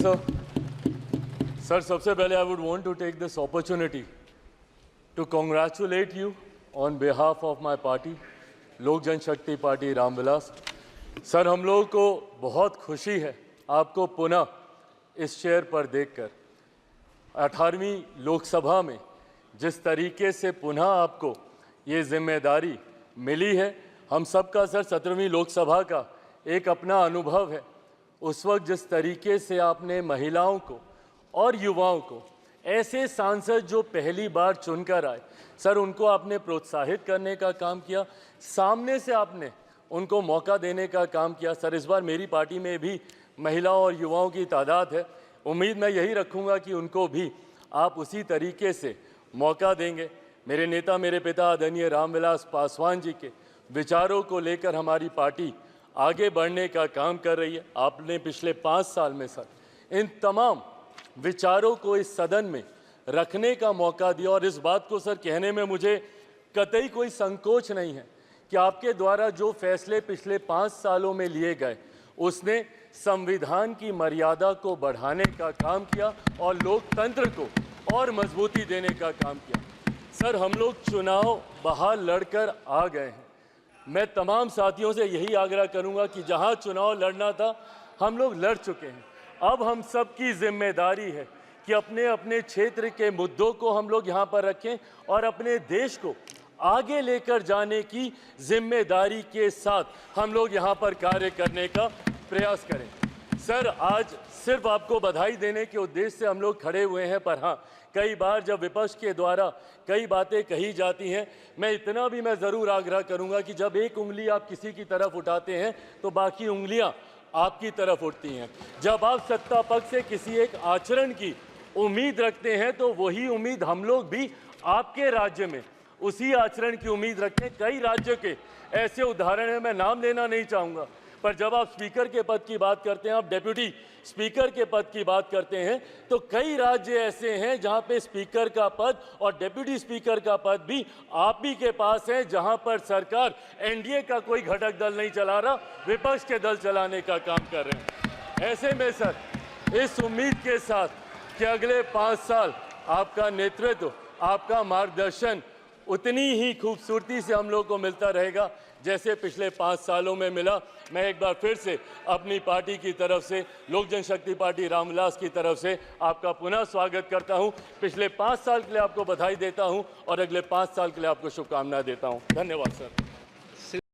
Sir, सबसे पहले I would want to take this opportunity to congratulate you on behalf of my party, लोक जनशक्ति party Ramvilas. Sir, हम लोगों को बहुत खुशी है आपको पुनः इस चेयर पर देखकर। 18वीं लोकसभा में जिस तरीके से पुनः आपको ये जिम्मेदारी मिली है, हम सबका सर 17वीं लोकसभा का एक अपना अनुभव है। उस वक्त जिस तरीके से आपने महिलाओं को और युवाओं को, ऐसे सांसद जो पहली बार चुनकर आए, सर उनको आपने प्रोत्साहित करने का काम किया, सामने से आपने उनको मौका देने का काम किया। सर, इस बार मेरी पार्टी में भी महिलाओं और युवाओं की तादाद है। उम्मीद मैं यही रखूँगा कि उनको भी आप उसी तरीके से मौका देंगे। मेरे नेता, मेरे पिता आदरणीय रामविलास पासवान जी के विचारों को लेकर हमारी पार्टी आगे बढ़ने का काम कर रही है। आपने पिछले 5 साल में सर इन तमाम विचारों को इस सदन में रखने का मौका दिया, और इस बात को सर कहने में मुझे कतई कोई संकोच नहीं है कि आपके द्वारा जो फैसले पिछले 5 सालों में लिए गए, उसने संविधान की मर्यादा को बढ़ाने का काम किया और लोकतंत्र को और मजबूती देने का काम किया। सर, हम लोग चुनाव बाहर लड़कर आ गए हैं। मैं तमाम साथियों से यही आग्रह करूंगा कि जहां चुनाव लड़ना था हम लोग लड़ चुके हैं। अब हम सब की जिम्मेदारी है कि अपने अपने क्षेत्र के मुद्दों को हम लोग यहां पर रखें और अपने देश को आगे लेकर जाने की जिम्मेदारी के साथ हम लोग यहां पर कार्य करने का प्रयास करें। सर, आज सिर्फ आपको बधाई देने के उद्देश्य से हम लोग खड़े हुए हैं, पर हाँ, कई बार जब विपक्ष के द्वारा कई बातें कही जाती हैं, मैं इतना भी मैं ज़रूर आग्रह करूंगा कि जब एक उंगली आप किसी की तरफ उठाते हैं तो बाकी उंगलियां आपकी तरफ उठती हैं। जब आप सत्ता पक्ष से किसी एक आचरण की उम्मीद रखते हैं तो वही उम्मीद हम लोग भी आपके राज्य में उसी आचरण की उम्मीद रखते हैं। कई राज्यों के ऐसे उदाहरण हैं, मैं नाम लेना नहीं चाहूँगा, पर जब आप स्पीकर के पद की बात करते हैं, आप डेप्यूटी स्पीकर के पद की बात करते हैं, तो कई राज्य ऐसे हैं जहां पे स्पीकर का पद और डेप्यूटी स्पीकर का पद भी आप ही के पास है, जहां पर सरकार एनडीए का कोई घटक दल नहीं चला रहा, विपक्ष के दल चलाने का काम कर रहे हैं। ऐसे में सर, इस उम्मीद के साथ कि अगले 5 साल आपका नेतृत्व, आपका मार्गदर्शन उतनी ही खूबसूरती से हम लोग को मिलता रहेगा जैसे पिछले 5 सालों में मिला। मैं एक बार फिर से अपनी पार्टी की तरफ से, लोक जनशक्ति पार्टी रामविलास की तरफ से आपका पुनः स्वागत करता हूं। पिछले 5 साल के लिए आपको बधाई देता हूं और अगले 5 साल के लिए आपको शुभकामनाएं देता हूं। धन्यवाद सर।